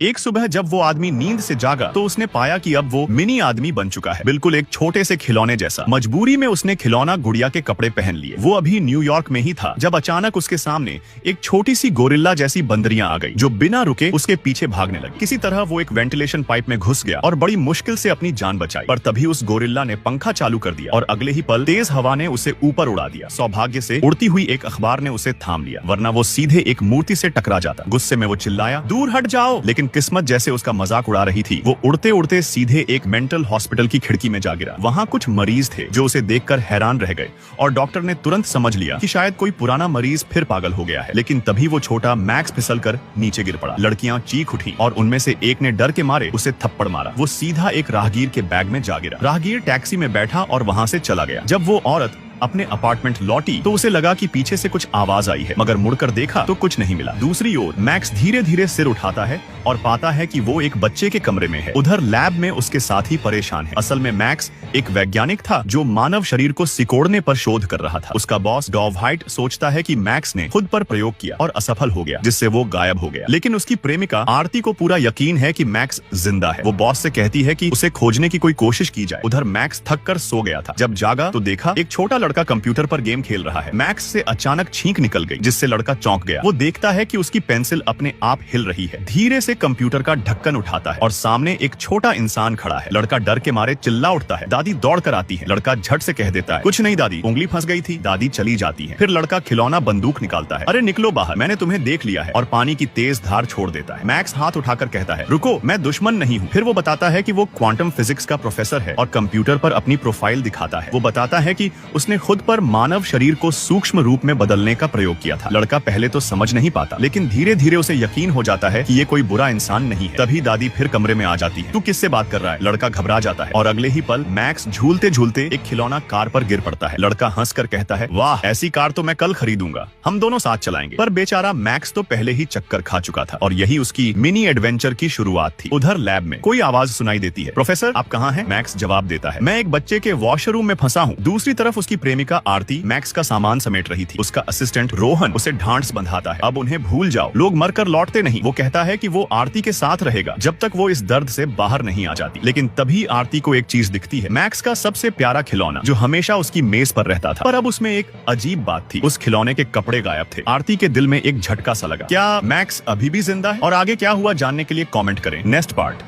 एक सुबह जब वो आदमी नींद से जागा तो उसने पाया कि अब वो मिनी आदमी बन चुका है, बिल्कुल एक छोटे से खिलौने जैसा। मजबूरी में उसने खिलौना गुड़िया के कपड़े पहन लिए। वो अभी न्यूयॉर्क में ही था जब अचानक उसके सामने एक छोटी सी गोरिल्ला जैसी बंदरियां आ गई, जो बिना रुके उसके पीछे भागने लगी। किसी तरह वो एक वेंटिलेशन पाइप में घुस गया और बड़ी मुश्किल से अपनी जान बचाई। पर तभी उस गोरिल्ला ने पंखा चालू कर दिया और अगले ही पल तेज हवा ने उसे ऊपर उड़ा दिया। सौभाग्य से उड़ती हुई एक अखबार ने उसे थाम लिया, वरना वो सीधे एक मूर्ति से टकरा जाता। गुस्से में वो चिल्लाया, दूर हट जाओ, लेकिन किस्मत जैसे उसका मजाक उड़ा रही थी। वो उड़ते उड़ते सीधे एक मेंटल हॉस्पिटल की खिड़की में जा गिरा। वहाँ कुछ मरीज थे जो उसे देखकर हैरान रह गए और डॉक्टर ने तुरंत समझ लिया कि शायद कोई पुराना मरीज फिर पागल हो गया है। लेकिन तभी वो छोटा मैक्स फिसलकर नीचे गिर पड़ा। लड़कियां चीख उठी और उनमें से एक ने डर के मारे उसे थप्पड़ मारा। वो सीधा एक राहगीर के बैग में जा गिरा। राहगीर टैक्सी में बैठा और वहाँ से चला गया। जब वो औरत अपने अपार्टमेंट लौटी तो उसे लगा कि पीछे से कुछ आवाज आई है, मगर मुड़कर देखा तो कुछ नहीं मिला। दूसरी ओर मैक्स धीरे धीरे सिर उठाता है और पाता है कि वो एक बच्चे के कमरे में है। उधर लैब में उसके साथी परेशान है। असल में मैक्स एक वैज्ञानिक था जो मानव शरीर को सिकोड़ने पर शोध कर रहा था। उसका बॉस डॉव हाइट सोचता है कि मैक्स ने खुद पर प्रयोग किया और असफल हो गया, जिससे वो गायब हो गया। लेकिन उसकी प्रेमिका आरती को पूरा यकीन है कि मैक्स जिंदा है। वो बॉस से कहती है कि उसे खोजने की कोई कोशिश की जाए। उधर मैक्स थक कर सो गया था। जब जागा तो देखा एक छोटा लड़का कंप्यूटर पर गेम खेल रहा है। मैक्स से अचानक छींक निकल गई, जिससे लड़का चौंक गया। वो देखता है कि उसकी पेंसिल अपने आप हिल रही है। धीरे से कंप्यूटर का ढक्कन उठाता है और सामने एक छोटा इंसान खड़ा है। लड़का डर के मारे चिल्ला उठता है। दादी दौड़ कर आती है। लड़का झट से कह देता है, कुछ नहीं दादी, उंगली फंस गई थी। दादी चली जाती है। फिर लड़का खिलौना बंदूक निकालता है। अरे निकलो बाहर, मैंने तुम्हें देख लिया है, और पानी की तेज धार छोड़ देता है। मैक्स हाथ उठाकर कहता है, रुको, मैं दुश्मन नहीं हूँ। फिर वो बताता है कि वो क्वांटम फिजिक्स का प्रोफेसर है और कंप्यूटर पर अपनी प्रोफाइल दिखाता है। वो बताता है कि उसने खुद पर मानव शरीर को सूक्ष्म रूप में बदलने का प्रयोग किया था। लड़का पहले तो समझ नहीं पाता, लेकिन धीरे धीरे उसे यकीन हो जाता है कि ये कोई बुरा इंसान नहीं है। तभी दादी फिर कमरे में आ जाती है। तू किससे बात कर रहा है? लड़का घबरा जाता है और अगले ही पल मैक्स झूलते झूलते एक खिलौना कार पर गिर पड़ता है। लड़का हंसकर कहता है, वाह, ऐसी कार तो मैं कल खरीदूंगा, हम दोनों साथ चलाएंगे। पर बेचारा मैक्स तो पहले ही चक्कर खा चुका था और यही उसकी मिनी एडवेंचर की शुरुआत थी। उधर लैब में कोई आवाज सुनाई देती है, प्रोफेसर आप कहाँ हैं? मैक्स जवाब देता है, मैं एक बच्चे के वॉशरूम में फंसा हूँ। दूसरी तरफ उसकी प्रेमिका आरती मैक्स का सामान समेट रही थी। उसका असिस्टेंट रोहन उसे ढांढस बंधाता है, अब उन्हें भूल जाओ, लोग मरकर लौटते नहीं। वो कहता है कि वो आरती के साथ रहेगा जब तक वो इस दर्द से बाहर नहीं आ जाती। लेकिन तभी आरती को एक चीज दिखती है, मैक्स का सबसे प्यारा खिलौना जो हमेशा उसकी मेज पर रहता था। पर अब उसमें एक अजीब बात थी, उस खिलौने के कपड़े गायब थे। आरती के दिल में एक झटका सा लगा। क्या मैक्स अभी भी जिंदा है? और आगे क्या हुआ जानने के लिए कमेंट करें। Next part.